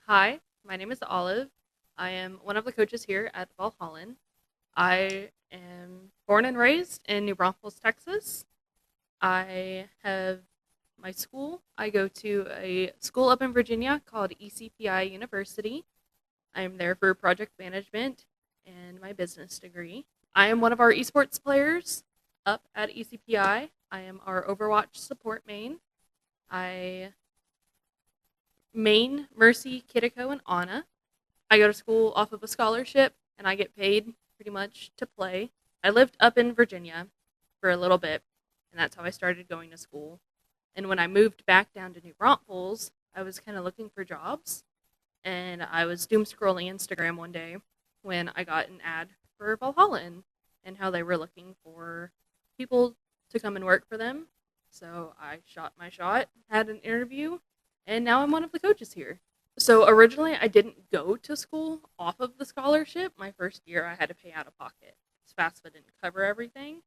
Hi, my name is Olive. I am one of the coaches here at Valhallan. I am born and raised in New Braunfels, Texas. I have my school. I go to a school up in Virginia called ECPI University. I am there for project management and my business degree. I am one of our esports players up at ECPI. I am our Overwatch support main. I main Mercy, Kitiko, and Anna. I go to school off of a scholarship and I get paid pretty much to play. I lived up in Virginia for a little bit, and that's how I started going to school. And when I moved back down to New Braunfels, I was kind of looking for jobs, and I was doom scrolling Instagram one day when I got an ad for Valhallan and how they were looking for people to come and work for them. So I shot my shot, had an interview, and now I'm one of the coaches here. So originally, I didn't go to school off of the scholarship. My first year, I had to pay out of pocket. FAFSA didn't cover everything,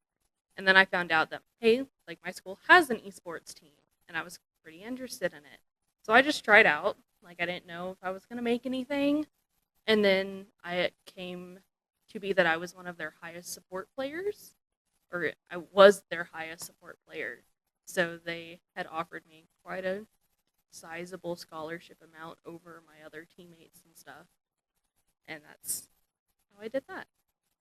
and then I found out that hey, like my school has an esports team, and I was pretty interested in it. So I just tried out. Like I didn't know if I was gonna make anything, and then I came to be that I was one of their highest support players, or I was their highest support player. So they had offered me quite a sizable scholarship amount over my other teammates and stuff. And that's how I did that.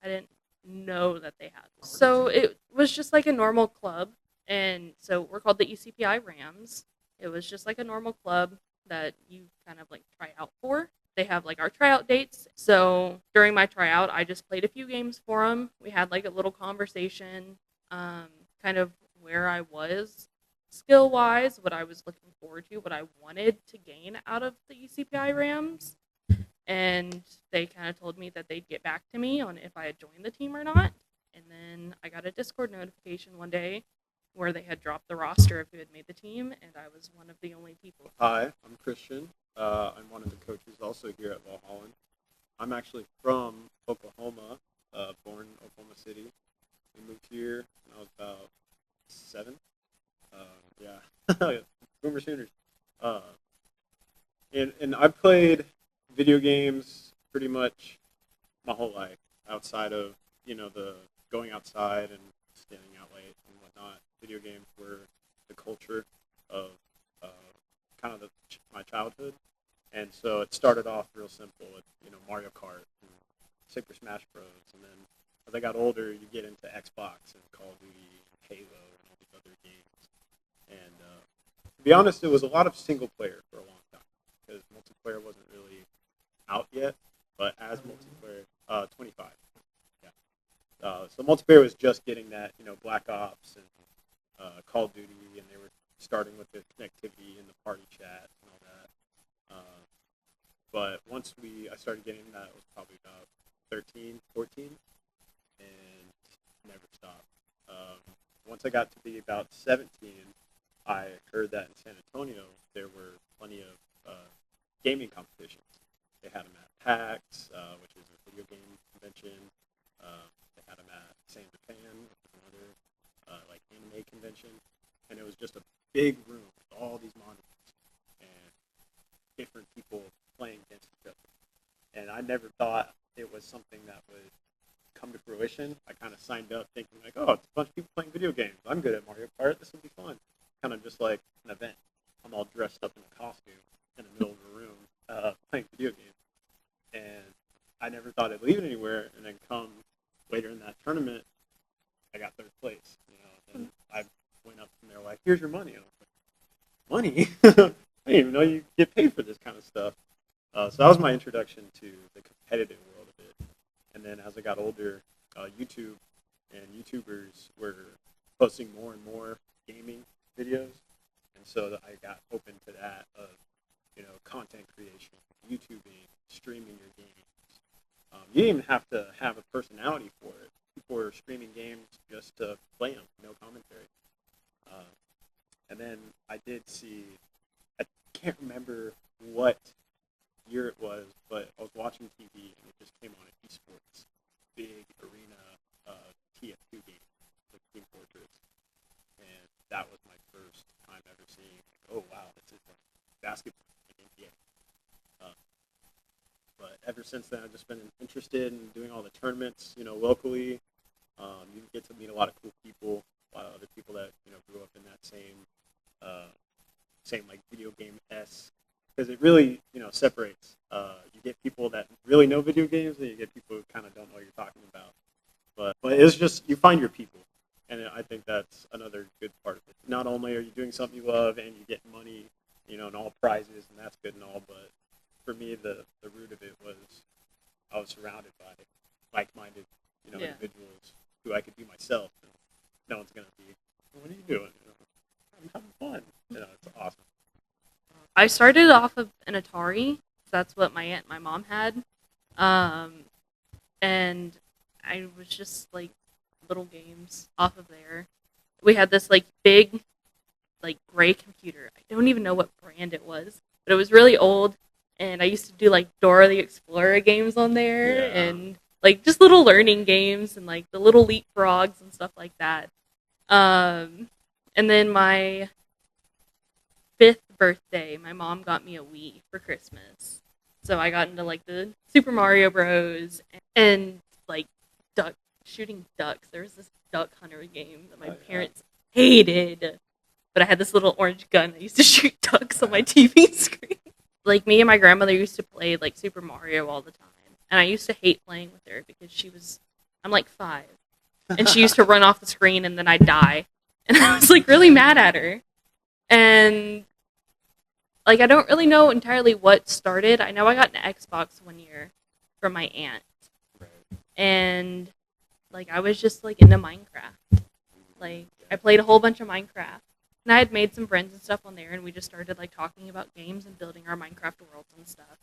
I didn't know that they had one. So it was just like a normal club. And so we're called the ECPI Rams. It was just like a normal club that you kind of like try out for. They have like our tryout dates. So during my tryout, I just played a few games for them. We had like a little conversation, kind of where I was skill wise, what I was looking forward to, what I wanted to gain out of the ECPI Rams. And they kind of told me that they'd get back to me on if I had joined the team or not. And then I got a Discord notification one day where they had dropped the roster of who had made the team, and I was one of the only people. Hi, I'm Christian. I'm one of the coaches also here at Valhallan. I'm actually from Oklahoma, born in Oklahoma City. We moved here when I was about 7. Yeah, Boomer Sooners. Uh, and I played video games pretty much my whole life outside of, the going outside and staying out late and whatnot. Video games were the culture of uh, kind of my childhood. And so it started off real simple with, Mario Kart and Super Smash Bros. And then as I got older, you get into Xbox and Call of Duty and Halo and all these other games. And to be honest, it was a lot of single player for a long time because multiplayer wasn't really out yet. But as multiplayer, 25. Yeah. So multiplayer was just getting that, Black Ops and Call of Duty, and they were starting with the connectivity and the party chat and all that. But once I started getting that, it was probably about 13, 14, and never stopped. Once I got to be about 17, I heard that in San Antonio there were plenty of gaming competitions. They had them at PAX, which is a video game convention. They had them at San Japan, which is another like anime convention, and it was just a big room with all these monitors and different people playing against each other. And I never thought it was something that would come to fruition. I kind of signed up thinking like, oh, it's a bunch of people playing video games. I'm good at Mario Kart. This will be fun. Kind of just like an event. I'm all dressed up in a costume in the middle of a room playing video games. And I never thought I'd leave it anywhere. And then come later in that tournament, I got third place. And I went up and they were like, here's your money. And I was like, money? I didn't even know you get paid for this kind of stuff. So that was my introduction to the competitive world of it. And then as I got older, YouTube and YouTubers were posting more and more gaming videos. And so I got open to that of, content creation, YouTubing, streaming your games. You didn't even have to have a personality for it. People were streaming games just to play them, no commentary. And then I did see, I can't remember what year it was, but I was watching TV and it just came on at Esports, big arena TF2 game, like Team Fortress, and that was my first time ever seeing, like, oh wow, this is like basketball in NBA. ever since then, I've just been interested in doing all the tournaments, locally. You get to meet a lot of cool people, a lot of other people that grew up in that same like video game s, because it really separates. You get people that really know video games, and you get people who kind of don't know what you're talking about. But it's just you find your people, and I think that's another good part of it. Not only are you doing something you love, and you get money, and all prizes, and that's good and all, but for me, the root of it was I was surrounded by like-minded, individuals who I could be myself. And no one's gonna be, what are you doing? I'm having fun. It's awesome. I started off of an Atari. So that's what my aunt and my mom had. Um, and I was just like little games off of there. We had this like big, like gray computer. I don't even know what brand it was, but it was really old. And I used to do like Dora the Explorer games on there, Yeah. and like just little learning games and like the little leapfrogs and stuff like that. And then my fifth birthday, my mom got me a Wii for Christmas. So I got into like the Super Mario Bros. And like duck shooting ducks. There was this duck hunter game that my parents hated, but I had this little orange gun. I used to shoot ducks on my TV screen. Like me and my grandmother used to play like Super Mario all the time, and I used to hate playing with her because I'm like 5, and she used to run off the screen and then I'd die, and I was like really mad at her. And like I don't really know entirely what started. I know I got an Xbox one year from my aunt, and like I was just like into Minecraft. Like I played a whole bunch of Minecraft, and I had made some friends and stuff on there, and we just started like talking about games and building our Minecraft worlds and stuff.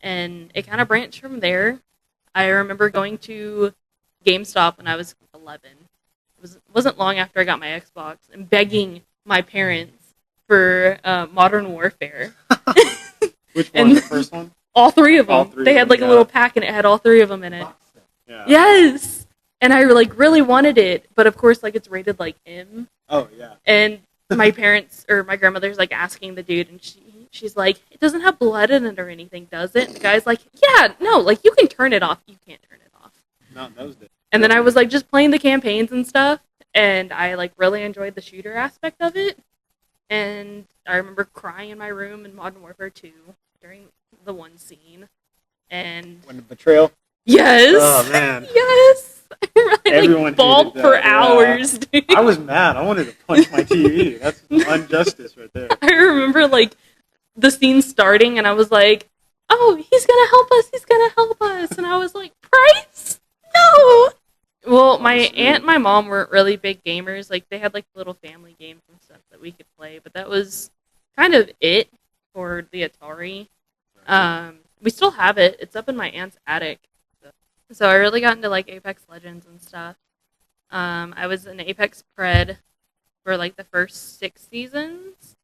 And it kind of branched from there. I remember going to GameStop when I was 11. Wasn't long after I got my Xbox, and begging my parents for Modern Warfare. Which one? The first one? All 3 of them. All 3 They of had them, like a little pack, and it had all 3 of them in it. Yeah. Yes. And I like really wanted it, but of course, like it's rated like M. Oh yeah. And my parents or my grandmother's like asking the dude, and she's like, "It doesn't have blood in it or anything, does it?" And the guy's like, "Yeah, no, like you can turn it off. You can't turn it off." Not in those days. And then I was like just playing the campaigns and stuff, and I like really enjoyed the shooter aspect of it. And I remember crying in my room in Modern Warfare 2 during the one scene. And When the betrayal. yes, Oh man. yes. I Everyone like bawled hated for that, yeah. hours, dude. I was mad. I wanted to punch my TV. That's injustice right there. I remember like the scene starting, and I was like, "Oh, he's gonna help us! He's gonna help us!" And I was like, "Price, no!" Well, my aunt and my mom weren't really big gamers. Like they had like little family games and stuff that we could play, but that was kind of it for the Atari. We still have it. It's up in my aunt's attic. So I really got into like Apex Legends and stuff. I was an Apex Pred for like the first 6 seasons,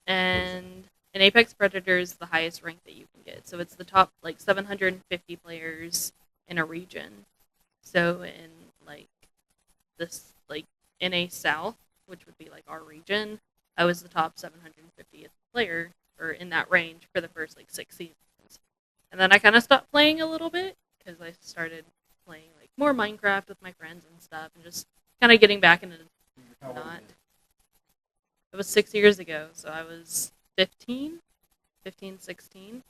and an Apex Predator is the highest rank that you can get. So it's the top like 750 players in a region. So in like this like NA South, which would be like our region, I was the top 750th player or in that range for the first like 6 seasons. And then I kind of stopped playing a little bit because I started playing like more Minecraft with my friends and stuff, and just kind of getting back into not. It was 6 years ago, so I was 15, 16.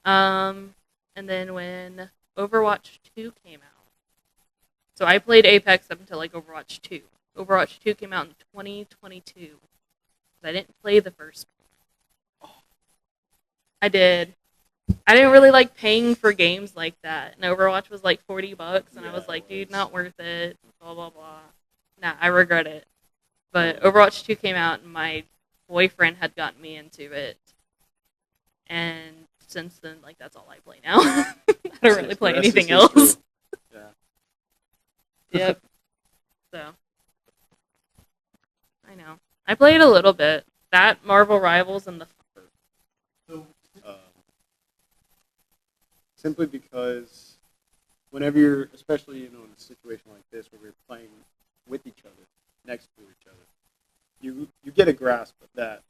And then when Overwatch 2 came out, so I played Apex up until like Overwatch 2. Overwatch 2 came out in 2022. I didn't play the first one. I did. I didn't really like paying for games like that. And Overwatch was like $40, and I was like, dude, not worth it. Blah, blah, blah. Nah, I regret it. But Overwatch 2 came out, and my boyfriend had gotten me into it. And since then, like, that's all I play now. I don't really play anything else. Yeah. Yep. So, I know. I played a little bit. That, Marvel Rivals, and the... Simply because whenever you're, especially in a situation like this where we're playing with each other, next to each other, you get a grasp of that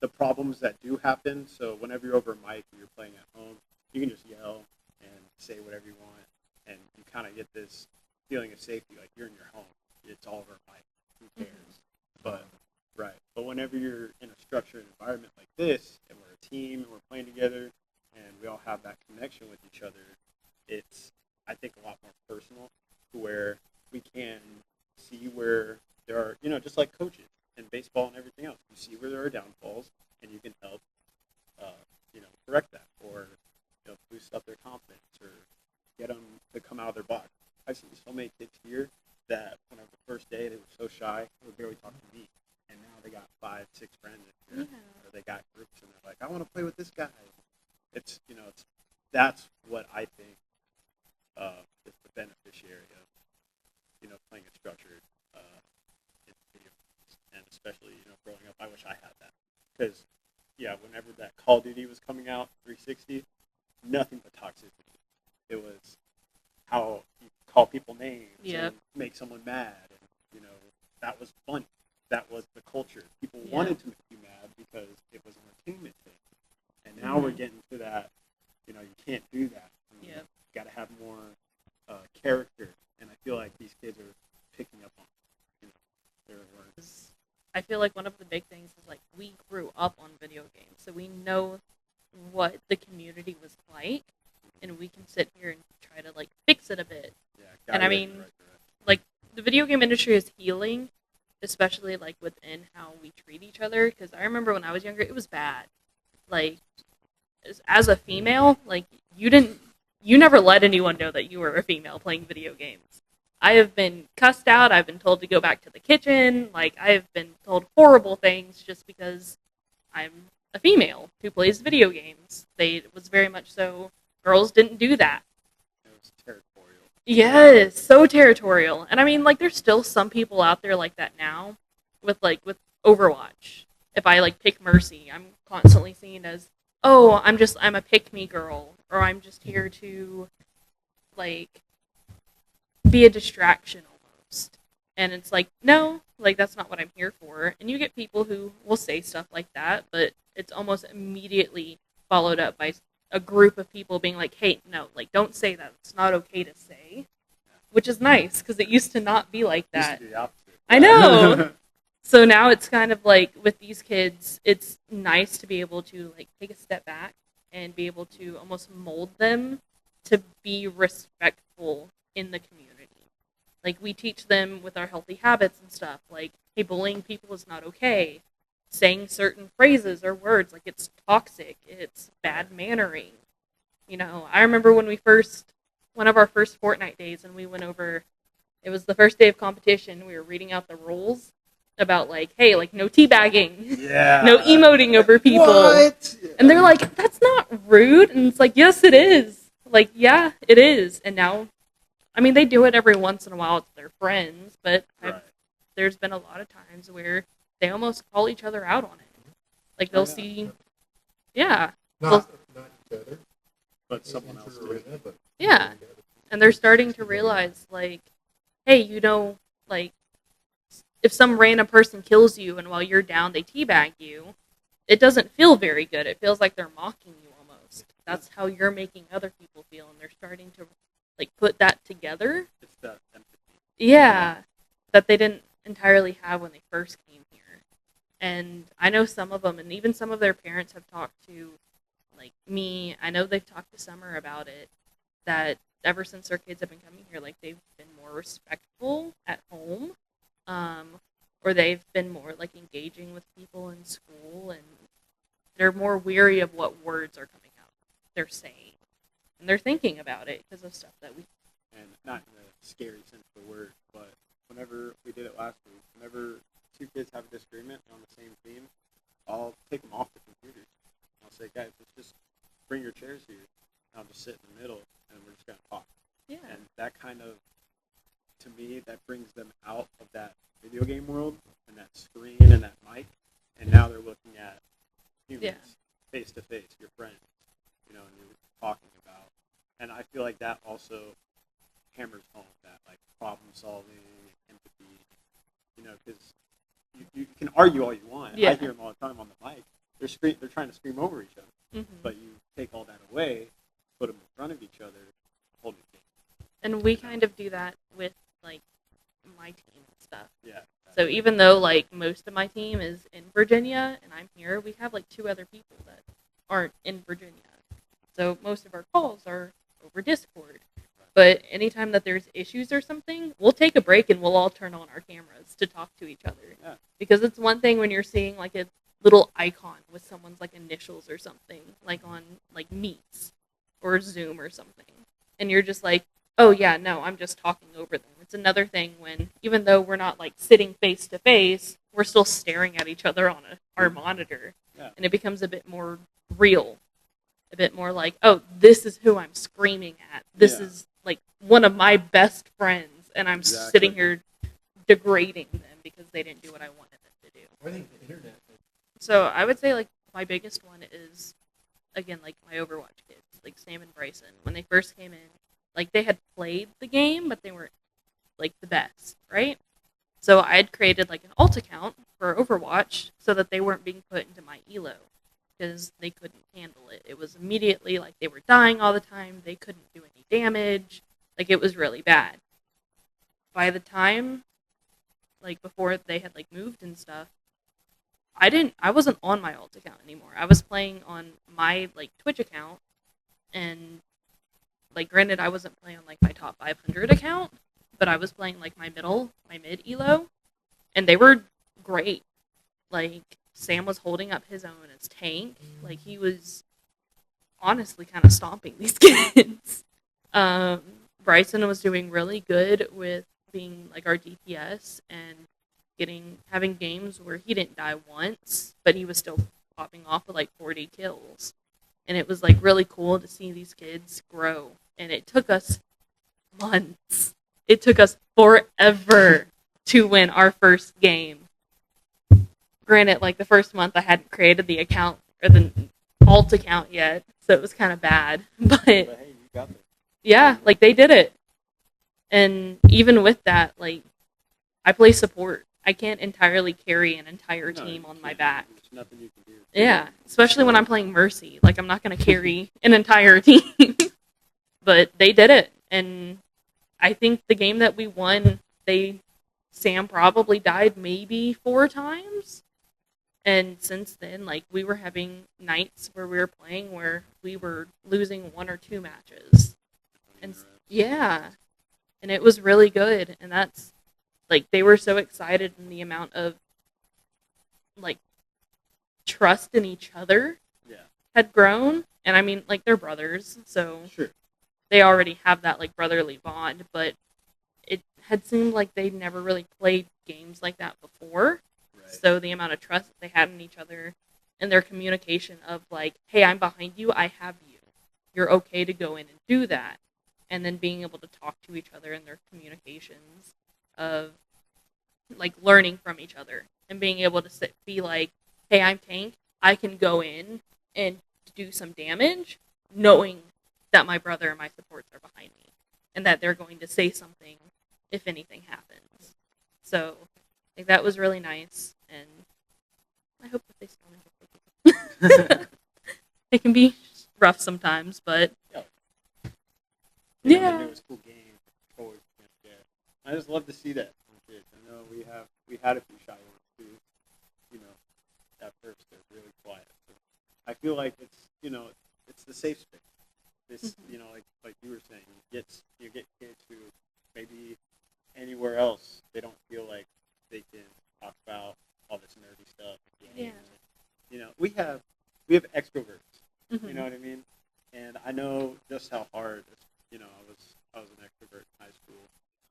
the problems that do happen. So whenever you're over a mic or you're playing at home, you can just yell and say whatever you want, and you kind of get this feeling of safety, like you're in your home. It's all over a mic. Who cares? But right. But whenever you're in a structured environment like this, and we're a team and we're playing together, and we all have that connection with each other, it's, I think, a lot more personal, to where we can see where there are, just like coaches in baseball and everything else, you see where there are downfalls, and you can help, correct that, or boost up their confidence, or get them to come out of their box. I've seen so many kids here that when I was the first day, they were so shy, they would barely talk to me, and now they got 5, 6 friends in here, or they got groups, and they're like, I want to play with this guy. It's that's what I think is the beneficiary of playing a structured in video games. And especially growing up, I wish I had that, because whenever that Call of Duty was coming out, 360, nothing but toxicity. It was how you call people names and make someone mad, and that was funny. That was the culture. People wanted to make you mad because it was an entertainment thing. And now we're getting to that. You can't do that. You got to have more character, and I feel like these kids are picking up on their words. I feel like one of the big things is, like, we grew up on video games, so we know what the community was like, and we can sit here and try to, like, fix it a bit. Yeah, and I mean, like, the video game industry is healing, especially, like, within how we treat each other, because I remember when I was younger, it was bad. Like, as a female, like, you never let anyone know that you were a female playing video games. I have been cussed out. I've been told to go back to the kitchen. Like, I have been told horrible things just because I'm a female who plays video games. It was very much so. Girls didn't do that. It was territorial. Yes, so territorial. And I mean, like, there's still some people out there like that now with Overwatch. If I, like, pick Mercy, I'm constantly seen as, oh, I'm a pick-me girl, or I'm just here to, like, be a distraction almost. And it's like, no, like, that's not what I'm here for. And you get people who will say stuff like that, but it's almost immediately followed up by a group of people being like, hey, no, like, don't say that. It's not okay to say. Which is nice, because it used to not be like that. Used to be the opposite. I know! So now it's kind of like, with these kids, it's nice to be able to, like, take a step back and be able to almost mold them to be respectful in the community. Like, we teach them with our healthy habits and stuff, like, hey, bullying people is not okay. Saying certain phrases or words, like, it's toxic, it's bad mannering. I remember when one of our first Fortnite days, and we went over, it was the first day of competition, we were reading out the rules about, like, hey, like, no teabagging, no emoting over people. What? And they're like, that's not rude. And it's like, yes, it is. Like, yeah, it is. And now, I mean, they do it every once in a while to their friends, but there's been a lot of times where they almost call each other out on it. Like, they'll see, not each other, but someone else. Yeah. And they're starting to realize, like, hey, like, if some random person kills you and while you're down they teabag you, it doesn't feel very good. It feels like they're mocking you almost. That's how you're making other people feel, and they're starting to, like, put that together. It's that empathy. Yeah, that they didn't entirely have when they first came here. And I know some of them, and even some of their parents have talked to, like, me. I know they've talked to Summer about it, that ever since their kids have been coming here, like, they've been more respectful at home. Or they've been more, like, engaging with people in school, and they're more weary of what words are coming out. They're saying. And they're thinking about it because of stuff that we... And not in a scary sense of the word, but whenever we did it last week, whenever two kids have a disagreement on the same theme, I'll take them off the computers. I'll say, guys, let's just bring your chairs here. And I'll just sit in the middle, and we're just going to talk. Yeah. And that kind of, to me, that brings them out of that video game world and that screen and that mic, and now they're looking at humans face to face, your friends, and you're talking about. And I feel like that also hammers home that, like, problem solving, empathy, because you can argue all you want. Yeah. I hear them all the time on the mic. they're trying to scream over each other, Mm-hmm. but you take all that away, put them in front of each other, whole new game. And we kind of do that with like my team and stuff. Yeah. So even though like most of my team is in Virginia and I'm here, we have like 2 other people that aren't in Virginia. So most of our calls are over Discord. But anytime that there's issues or something, we'll take a break and we'll all turn on our cameras to talk to each other. Yeah. Because it's one thing when you're seeing like a little icon with someone's like initials or something, like on like Meets or Zoom or something. And you're just like, oh yeah, no, I'm just talking over them. It's another thing when, even though we're not like sitting face to face, we're still staring at each other on our monitor. Yeah. And it becomes a bit more real. A bit more like, oh, this is who I'm screaming at. This is like one of my best friends, and I'm sitting here degrading them because they didn't do what I wanted them to do. I think the internet. So I would say like my biggest one is, again, like my Overwatch kids, like Sam and Bryson. When they first came in, like they had played the game, but they weren't like the best, right? So I had created like an alt account for Overwatch so that they weren't being put into my elo because they couldn't handle it. It was immediately like they were dying all the time. They couldn't do any damage. Like it was really bad. By the time, like before they had like moved and stuff, I wasn't on my alt account anymore. I was playing on my like Twitch account, and like granted I wasn't playing on like my top 500 account, but I was playing like my mid elo, and they were great. Like Sam was holding up his own as tank. Like he was honestly kind of stomping these kids. Bryson was doing really good with being like our DPS and having games where he didn't die once, but he was still popping off with like 40 kills. And it was like really cool to see these kids grow. And it took us months. It took us forever to win our first game. Granted, like the first month I hadn't created the account or the alt account yet, so it was kind of bad. But hey, you got this. Yeah, like they did it. And even with that, like I play support. I can't entirely carry an entire team on my back. There's nothing you can do. Yeah, especially when I'm playing Mercy. Like I'm not going to carry an entire team. But they did it. And I think the game that we won, Sam probably died maybe 4 times. And since then, like we were having nights where we were playing where we were losing 1 or 2 matches. And yeah. And it was really good. And that's like they were so excited in the amount of like trust in each other had grown. And I mean, like they're brothers, so Sure. they already have that like brotherly bond, but it had seemed like they'd never really played games like that before. Right. So the amount of trust that they had in each other and their communication of like, hey, I'm behind you, I have you. You're okay to go in and do that. And then being able to talk to each other in their communications of like learning from each other and being able to be like, hey, I'm tank, I can go in and do some damage knowing that my brother and my supports are behind me and that they're going to say something if anything happens. So like that was really nice, and I hope that they still enjoy it. It can be rough sometimes, but The newest cool game. Always, I just love to see that from kids. I know we had a few shy ones too. You know, at first they're really quiet. So I feel like it's the safe space. This like you were saying, you get kids who maybe anywhere else they don't feel like they can talk about all this nerdy stuff. Games. Yeah. We have extroverts. Mm-hmm. You know what I mean? And I know just how hard. I was an extrovert in high school,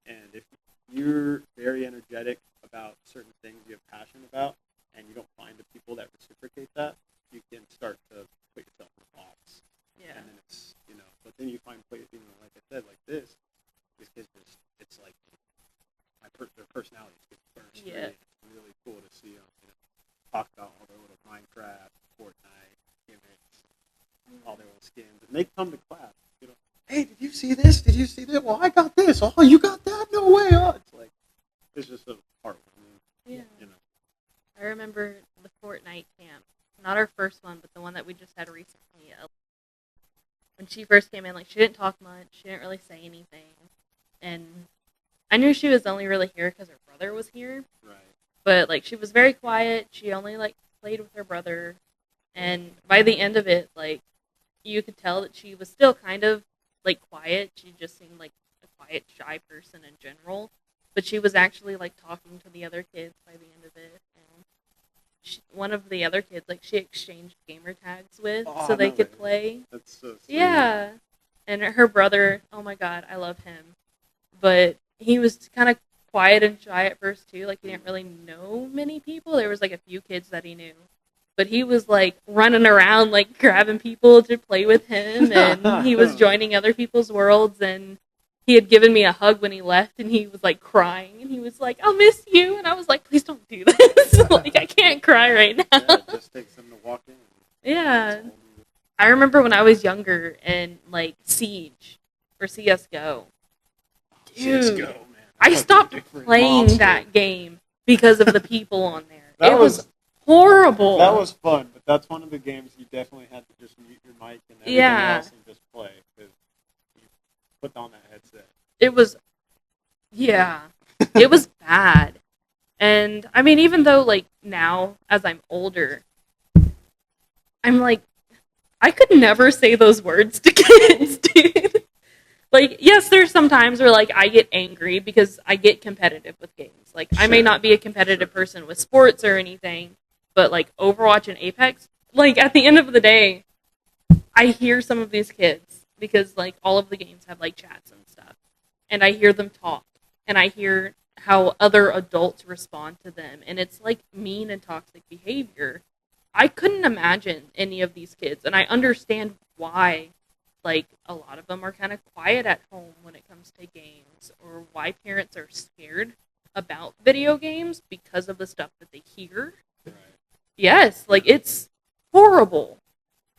and if you're very energetic about certain things you have passion about, and you don't find the people that reciprocate that, you can start to put yourself in a box. Yeah. And then it's but then you find places, like I said, like this. These kids it's like their personalities get burst. Yeah. It's really cool to see them talk about all their little Minecraft, Fortnite gimmicks, all their little skins, and they come to class. Hey, did you see this? Did you see that? Well, I got this. Oh, you got that? No way. Oh, it's just a heartwarming. Yeah. I remember the Fortnite camp not our first one, but the one that we just had recently. When she first came in, like she didn't talk much, she didn't really say anything, and I knew she was only really here because her brother was here. Right. But like she was very quiet. She only like played with her brother, and by the end of it, like you could tell that she was still kind of like quiet. She just seemed like a quiet, shy person in general. But she was actually like talking to the other kids by the end of it. And one of the other kids, like she exchanged gamer tags with, so they could play. That's so sweet. Yeah, and her brother. Oh my god, I love him. But he was kind of quiet and shy at first too. Like he didn't really know many people. There was like a few kids that he knew, but he was like running around like grabbing people to play with him, and he was joining other people's worlds. And he had given me a hug when he left, and he was like crying, and he was like, "I'll miss you," and I was like, "Please don't do this. Like I can't cry right now." Yeah, it just takes them to walk in. Yeah, I remember when I was younger and like Siege or CS:GO. Dude, CS:GO, man. I stopped playing monster. that game because of the people on there. That It was horrible. That was fun, but that's one of the games you definitely had to just mute your mic and everything else and just play. Because you put on that headset. It was, yeah, it was bad. And I mean, even though like now, as I'm older, I'm like, I could never say those words to kids, dude. Like, yes, there's some times where like I get angry because I get competitive with games. Like, I may not be a competitive person with sports or anything, but like Overwatch and Apex, like at the end of the day, I hear some of these kids because like all of the games have like chats and stuff, and I hear them talk, and I hear how other adults respond to them, and it's like mean and toxic behavior. I couldn't imagine any of these kids, and I understand why like a lot of them are kind of quiet at home when it comes to games, or why parents are scared about video games because of the stuff that they hear. Right. Yes, like it's horrible.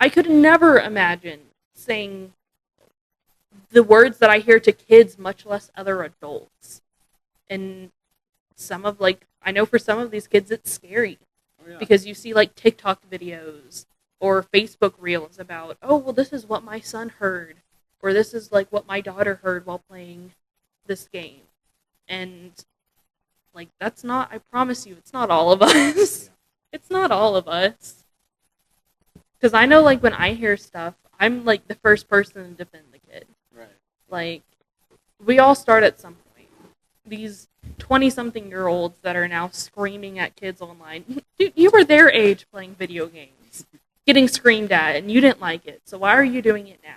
I could never imagine saying the words that I hear to kids, much less other adults. And some of like I know for some of these kids it's scary. Oh, yeah. Because you see like TikTok videos or Facebook reels about, oh, well, this is what my son heard, or this is like what my daughter heard while playing this game. And like, that's not, I promise you, it's not all of us. It's not all of us. Because I know, like, when I hear stuff, I'm like the first person to defend the kid. Right. Like, we all start at some point. These 20-something-year-olds that are now screaming at kids online. Dude, you were their age playing video games, getting screamed at, and you didn't like it. So why are you doing it now?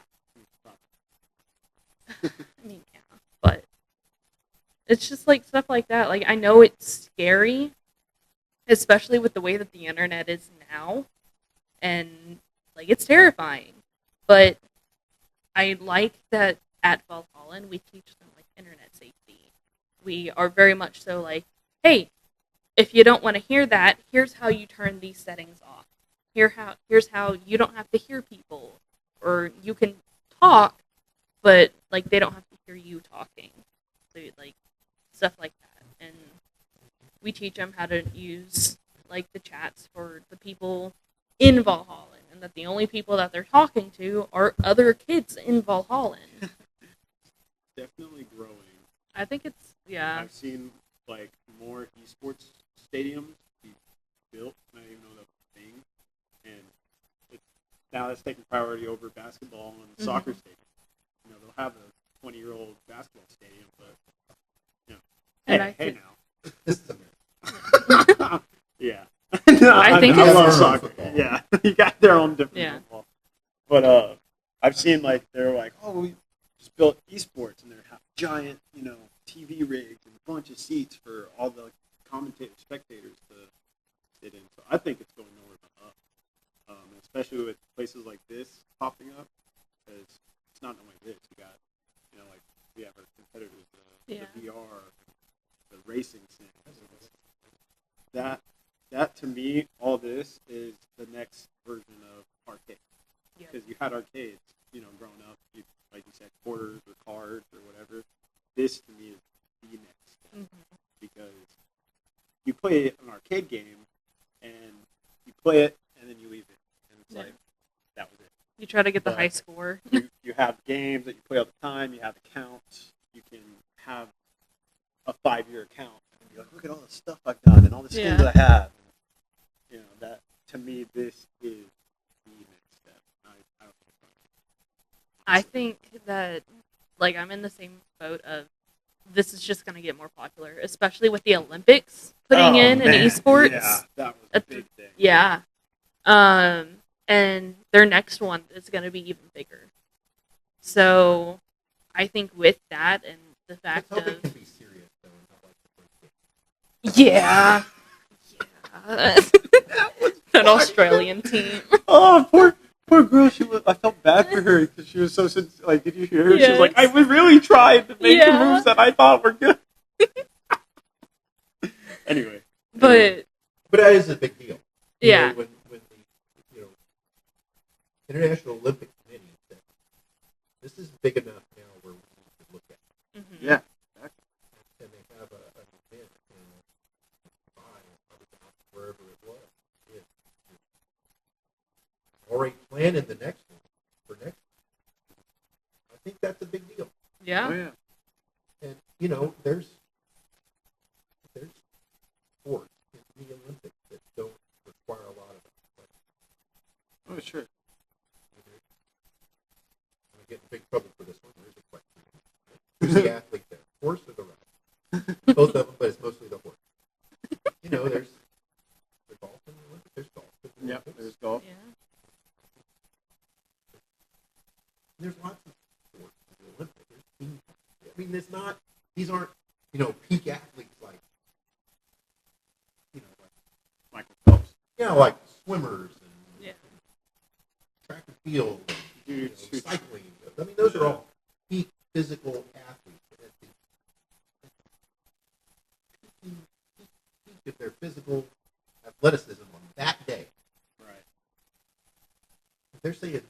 I mean, yeah, but it's just like stuff like that. Like, I know it's scary, especially with the way that the internet is now, and like it's terrifying. But I like that at Valhallan we teach them like internet safety. We are very much so like, hey, if you don't want to hear that, here's how you turn these settings off. Here's how you don't have to hear people, or you can talk, but like they don't have to hear you talking. So like stuff like that, and we teach them how to use like the chats for the people in Valhallan, and that the only people that they're talking to are other kids in Valhallan. Definitely growing. I think it's, yeah. I've seen like more esports stadiums be built, and I didn't even know that was a thing. And now it's taking priority over basketball and soccer stadium. You know, they'll have a 20-year-old basketball stadium, but you know, hey now. Yeah. No, I think I it's love soccer. Yeah, you got their own different football. But I've seen like they're like, oh, we just built esports, and they have giant, you know, TV rigs and a bunch of seats for all the commentators, spectators to sit in. So I think it's going nowhere but up, especially with places like this popping up, because it's not only this. We got, you know, like we have our competitors, the VR, the racing sim. That to me, all this is the next version of arcade. Because you had arcades, you know, growing up, like you said, quarters or cards or whatever. This to me is the next step. Because you play an arcade game and you play it and then you leave You try to get the But high score. you have games that you play all the time. You have accounts. You can have a 5-year account and be like, look at all the stuff I've done and all the skins Yeah. I have. You know, that to me, this is the next step. I don't I think that, like, I'm in the same boat of this is just going to get more popular, especially with the Olympics putting in esports. Yeah, that was a That's- big thing. Yeah. And their next one is going to be even bigger. So I think with that and the fact Let's hope it of can be serious, though, and not like the first game. yeah, that Australian team. Oh, poor girl. I felt bad for her because she was so like. Did you hear her? She was like, I was really trying to make the Yeah. moves that I thought were good. Anyway, But But that is a big deal. You yeah, know, when the International Olympic Committee said this is big enough now where we need to look at it. mhm. yeah, And they have an event in Dubai, probably wherever it was. It's already planning the next one for next year. I think that's a big deal. Yeah. Oh yeah. And there's sports in the Olympics that don't require a lot of it. Oh sure. I'm gonna get in big trouble for this one. There's a question. Who's the athlete there? Horse or the rider? Both of them, but it's mostly the horse. There's the golf in the Olympics. There's golf in the Yep. Olympics. There's golf. Yeah. There's lots of sports in the Olympics. There's team. I mean, there's not. These aren't peak athletes like Michael Phelps. like swimmers and Yeah. track and field, Dude, cycling. I mean, those are all peak physical athletes. And at the peak of their physical athleticism on that day. Right. If they're saying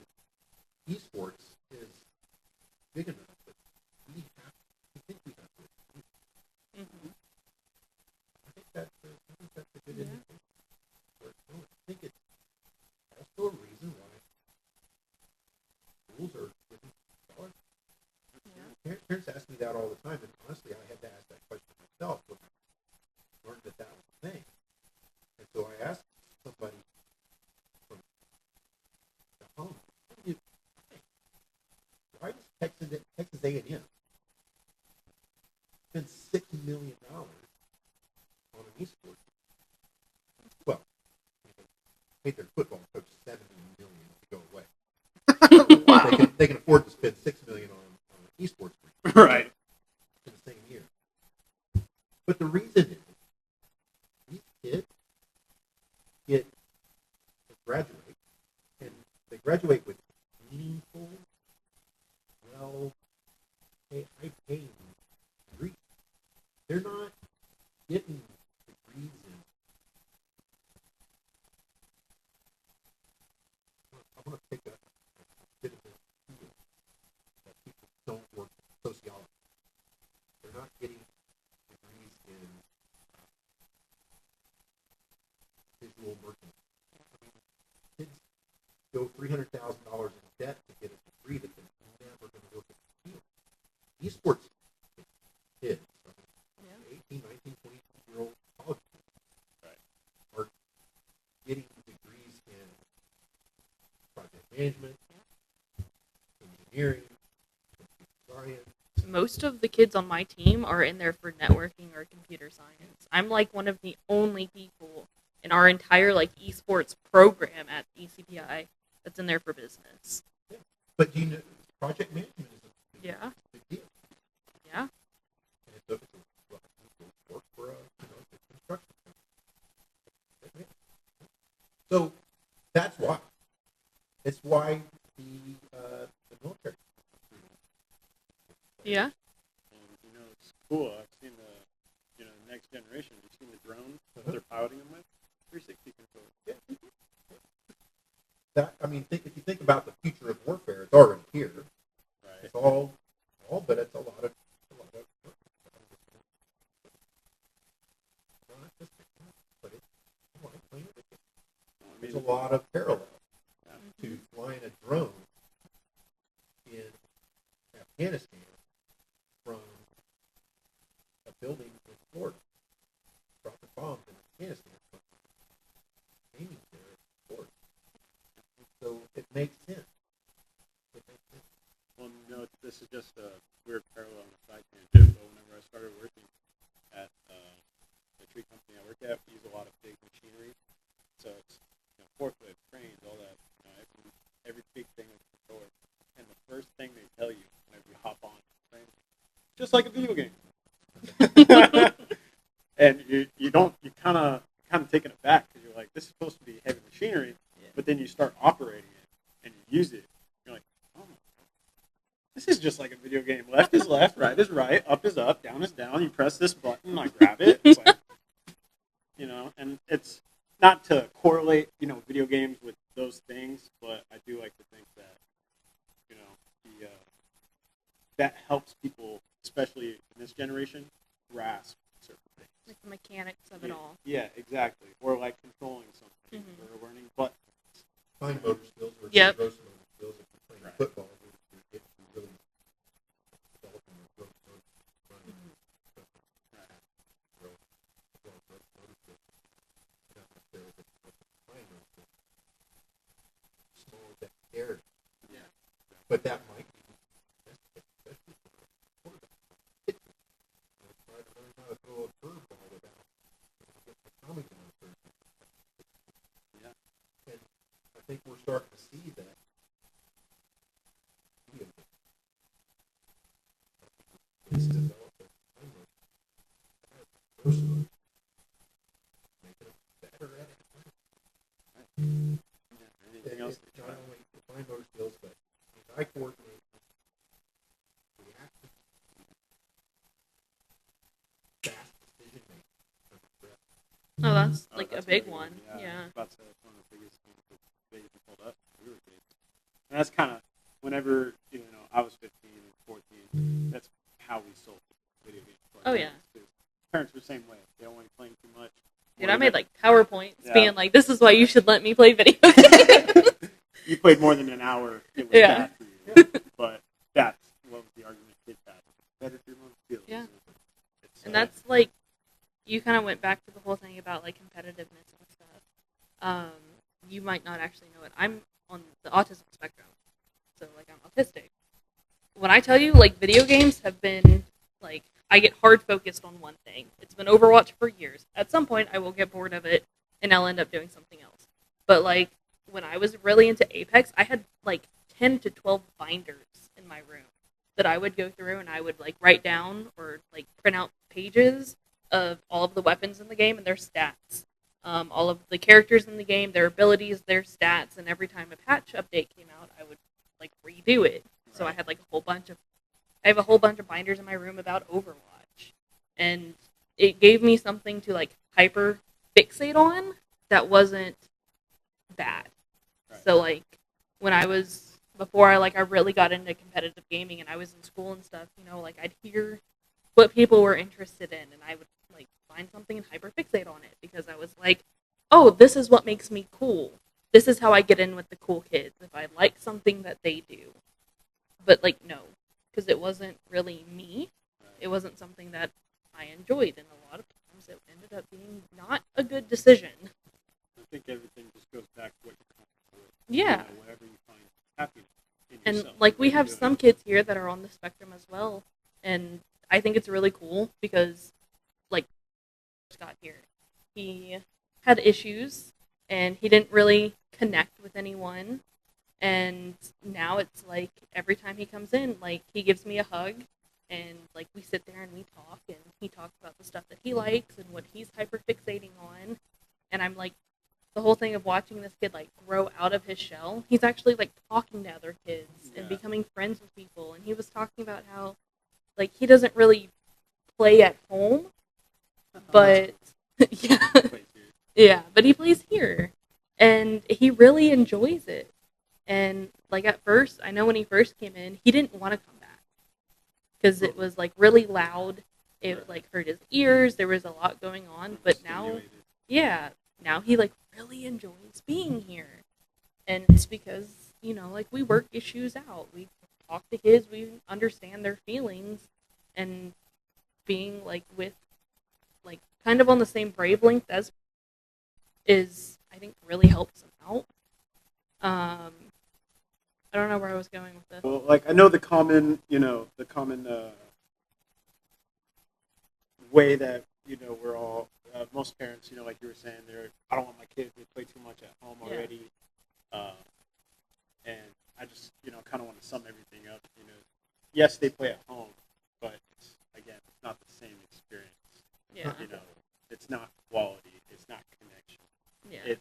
esports is big enough, but we think we have to. Mhm. I think that's a good Yeah. indicator. I think it's also a reason why schools are giving scholarships. Parents ask me that all the time, and honestly, I had to ask that question myself when I learned that was a thing. And so I asked somebody from the home, why does Texas A&M spend $6 million on an esports? Well, paid their football coach $70 million to go away. Wow. They can afford to spend $6 million on an esports league Right. in the same year. But the reason is these kids graduate, and they graduate with meaningful, high-paying degrees. They're not getting degrees in. I want to pick up a bit of this field that people don't work in sociology. They're not getting degrees in visual merchandising. Kids go $300,000 in debt to get a degree that they're never going to work in the field. Esports kids, 18, 19, 20-year-old college kids, are getting degrees in project management, engineering, computer science. Most of the kids on my team are in there for networking or computer science. I'm like one of the only people in our entire esports program at ECPI that's in there for business. Yeah. But project management is a big deal. Yeah. And it's a work for a construction company. So that's why. It's why the military. Yeah. And it's cool. I've seen the next generation. You've seen the drones that they're piloting them with 360 control. Yeah. If you think about the future of warfare, it's already here. Right. It's all, but it's a lot of work. Not just but it's a lot of planning. There's a lot of parallels to flying a drone Afghanistan from a building in Florida. Dropping bombs in Afghanistan from aiming there in Florida. So it makes sense. Well, this is just a weird parallel on the side tangent, but whenever I started working at the tree company I work at, we use a lot of big machinery. So it's forklifts, cranes, all that. Every big thing is controller. And the first thing they tell you whenever you hop on the train, just like a video game. And you kind of taken aback because you're like, this is supposed to be heavy machinery, but then you start operating it and you use it. You're like, oh, this is just like a video game. Left is left, right is right, up is up, down is down. You press this button, I grab it. It's like, and it's not to correlate, video games with those things, but I do like to think that, that helps people, especially in this generation, grasp certain things. Like the mechanics of it all. Yeah, exactly. Or like controlling something, or learning buttons. Fine motor skills versus Yep. gross motor skills. If you're playing football, you get to really developing your gross motor running. Not necessarily fine motor skills. Small dexterity. Yeah. But that might be especially for a quarterback. Try to learn how to throw a curveball without getting the Tommy John surgery. Yeah. And I think we're starting to see that. It's developed a fine motor skill. Making them better at it. Anything else? Not only the fine motor skills, but eye coordination, reaction, fast decision making. Oh, that's Oh, like that's a big good one. Yeah. I was about to say that's one of the biggest things that they even told us when we were kids. And that's kind of whenever I was 15 and 14. That's how we sold video games. Oh yeah. Too. Parents were the same way. They don't want you playing too much. Dude, I made like PowerPoints Yeah. being like, "This is why you should let me play video games." You played more than an hour. It was Yeah. bad for you. But that's what was the argument kids had. Better for your own skills. Yeah. It's, And that's like, you kind of went back to the whole thing about like competitiveness and stuff. You might not actually know it. I'm on the autism spectrum, so like I'm autistic. When I tell you, like, video games have been like, I get hard focused on one thing. It's been Overwatch for years. At some point, I will get bored of it, and I'll end up doing something else. But like, when I was really into Apex, I had like 10 to 12 binders in my room that I would go through, and I would like write down or like print out pages of all of the weapons in the game and their stats. All of the characters in the game, their abilities, their stats, and every time a patch update came out, I would like redo it. Right. So I had like I have a whole bunch of binders in my room about Overwatch, and it gave me something to like hyper fixate on that wasn't bad. Right. So like when before I really got into competitive gaming and I was in school and stuff, like I'd hear what people were interested in, and I would like find something and hyperfixate on it because I was like, oh, this is what makes me cool. This is how I get in with the cool kids if I like something that they do. But like, no, because it wasn't really me. It wasn't something that I enjoyed, and a lot of times it ended up being not a good decision. I think everything just goes back to what you're comfortable with. Yeah. Whatever you find happiness in and yourself. Like we have some kids here that are on the spectrum as well, and I think it's really cool because like got here, he had issues and he didn't really connect with anyone, and now it's like every time he comes in, like he gives me a hug and like we sit there and we talk, and he talks about the stuff that he likes and what he's hyperfixating on, and I'm like, the whole thing of watching this kid like grow out of his shell, he's actually like talking to other kids and becoming friends with people, and he was talking about how like he doesn't really play at home, but but he plays here, and he really enjoys it. And like at first, I know when he first came in, he didn't want to come back because it was like really loud. It like hurt his ears. There was a lot going on, but now he like really enjoys being here, and it's because like we work issues out. We talk to kids, we understand their feelings, and being like with like kind of on the same wavelength as is, I think, really helps them out. I don't know where I was going with this. Well, like I know the common, way that we're all most parents, like you were saying, I don't want my kids to play too much at home Yeah. already, and I just kind of want to sum everything up. Yes, they play at home, but it's not the same experience. Yeah. It's not quality. It's not connection. Yeah.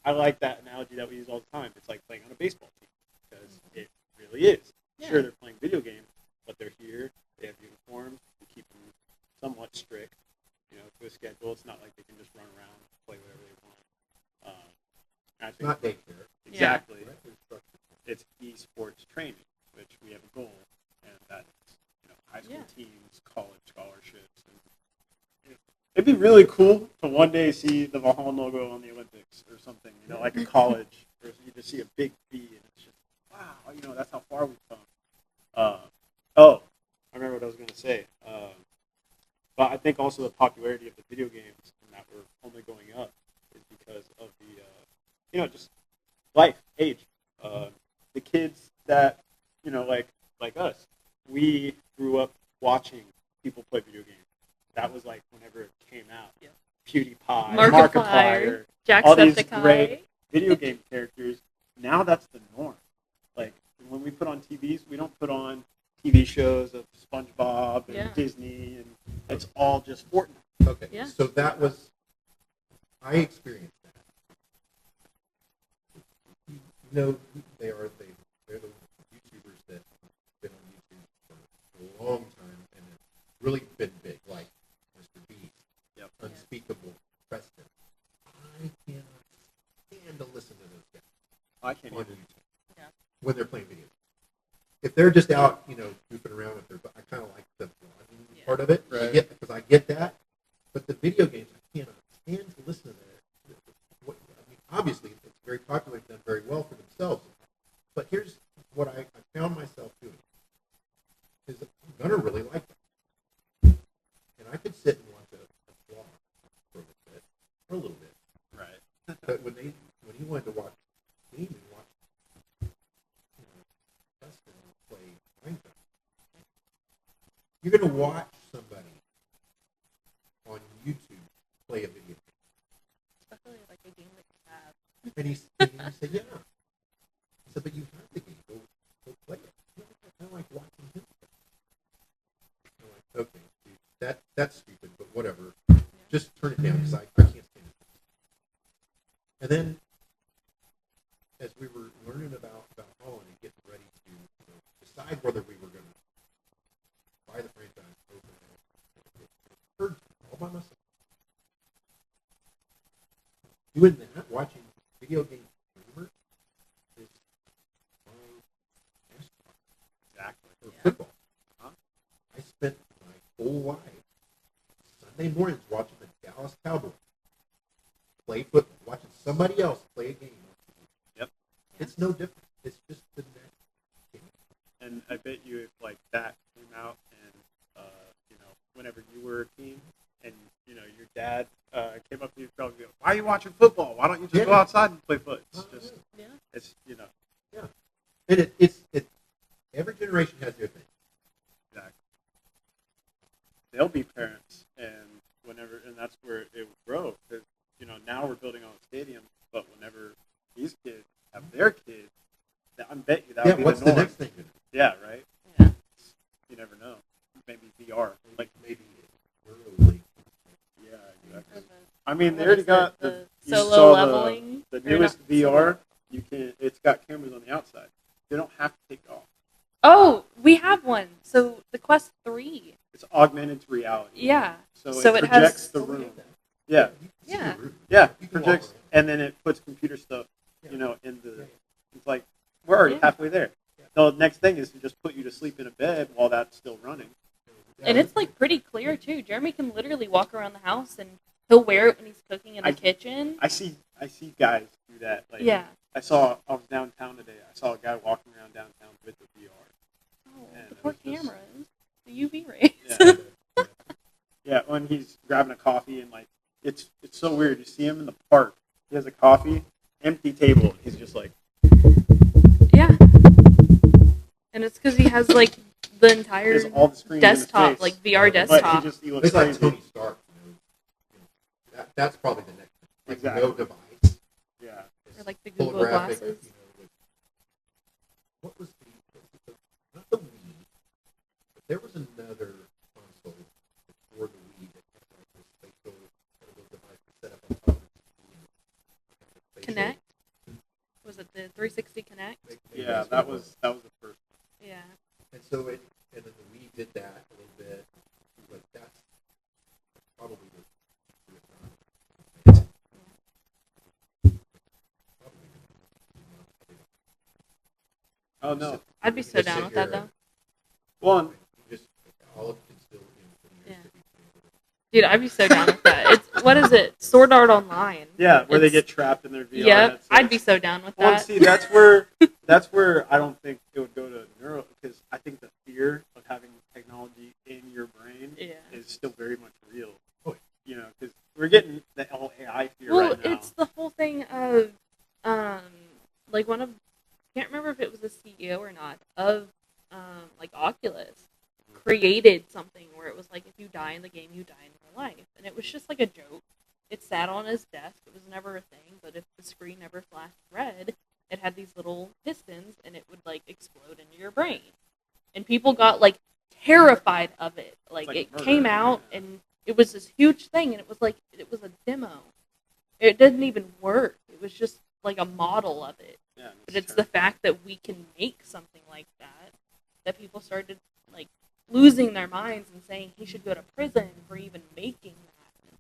I like that analogy that we use all the time. It's like playing on a baseball team because it really is. Yeah. Sure, they're playing video games, but they're here. They have uniforms. We keep them somewhat strict, to a schedule. It's not like they can just run around and play whatever they want. I It's think not daycare. exactly. Right? It's esports training, which we have a goal, and that's high school teams, college scholarships. And it'd be really cool to one day see the Valhallan logo on the Olympics or something, like a college, or you just see a big V, and it's just wow, that's how far we've come. I remember what I was going to say. But I think also the popularity of the video games and that we're only going up is because of the, just life, age. The kids that, like us, we grew up watching people play video games. That was like whenever it came out. Yeah. PewDiePie, Markiplier, all these Jacksepticeye. great video game characters. Now that's the norm. Like when we put on TVs, we don't put on TV shows of SpongeBob and Disney, and it's all just Fortnite. Okay, Yeah. so that was, I experienced that. They're the YouTubers that have been on YouTube for a long time and have really been big, like Mr. Beast, Unspeakable, Preston. I cannot stand to listen to those guys. I can't on either. YouTube when they're playing video games. If they're just out, goofing around, I kind of like the vlogging part of it, Right. because I get that. But the video games, I cannot stand to listen to that. Obviously, it's very popular, done very well for themselves. But here's what I found myself doing: is that I'm gonna really like that, and I could sit and watch a vlog for a little bit. Right. But when he wanted to watch game and watch, Preston play Minecraft, you're gonna watch somebody on YouTube play a video game. Especially like a game that you have. And he said, yeah. I said, but you have the game. Go play it. I like watching him play. I'm like, okay, dude, that's stupid, but whatever. Just turn it down because I can't stand it. And then, as we were learning about Holland and getting ready to decide whether we were going to buy the franchise over there, heard all by myself. Doing that, watching video game streamers is my best part. Exactly. Or football. I spent my whole life Sunday mornings watching the Dallas Cowboys play football, watching somebody else play a game. Yep. It's no different. It's just the next game. And I bet you if like that came out and whenever you were a teen and your dad came up to you, probably go, "Why are you watching football? Why don't you just go outside and play foot?" It's just it's Yeah. And it's every generation has their thing. exactly. They'll be parents, and that's where it will grow because now we're building on a stadium, but whenever these kids have their kids, I bet you that would be what's the norm. next thing? Yeah, right. Yeah. You never know. Maybe VR. Like Maybe we're late. yeah, exactly. I mean, they What already is got the you solo saw leveling? the Or newest not VR. You can. It's got cameras on the outside. They don't have to take it off. Oh, we have one. So the Quest 3. It's augmented reality. Yeah. So So it it projects has- the Oh, we room. have that. Yeah. You can see Yeah. the room. Yeah. You can walk Projects, around. and then it puts computer stuff. Yeah. In the. Yeah. It's like we're already Yeah. halfway there. Yeah. The next thing is to just put you to sleep in a bed while that's still running. And it's like pretty clear too. Jeremy can literally walk around the house and he'll wear it when he's cooking in the kitchen. I see guys do that. Like, Yeah. I was downtown today. I saw a guy walking around downtown with the VR. Oh, And the it poor was just- cameras. The UV rays. Yeah. Yeah, when he's grabbing a coffee and like it's so weird. You see him in the park. He has a coffee, empty table. And he's just like, Yeah. And it's because he has like the he entire has all the screens desktop, in his face. like VR But desktop. But he looks It's like crazy. Tony Stark. That's probably the next thing. Like Exactly. no device. Yeah. Or like the Google Holographic, glasses. What was not the Wii, but there was another console before the Wii that had like this spatial device set up on top of the screen. Connect. Was it the 360 Connect? Yeah, that was the first. Yeah. And so and then the Wii did that a little bit. But that's probably the Oh no. I'd be so down with that though. Well, just all of it can still Yeah. Dude, I'd be so down with that. It's what is it? Sword Art Online. yeah, where they It's- get trapped in their VR Yeah, headsets. I'd be so down with Well, that. see, that's where I don't think it would go to neuro, because I think the fear of having technology in your brain Yeah. is still very much real. Oh. You know, because we're getting the whole AI fear Well, right now. it's the whole thing of, like one of, I can't remember if it was the CEO or not, of, like Oculus created something where it was like, if you die in the game, you die in real life. And it was just like a joke. It sat on his desk. It was never a thing, but if the screen never flashed red, it had these little pistons and it would like explode into your brain. And people got like terrified of it. Like like it murder, came out yeah. and it was this huge thing and it was like, it was a demo. It didn't even work. It was just like a model of it. Yeah, But it's the fact that we can make something like that people started like losing their minds and saying he should go to prison for even making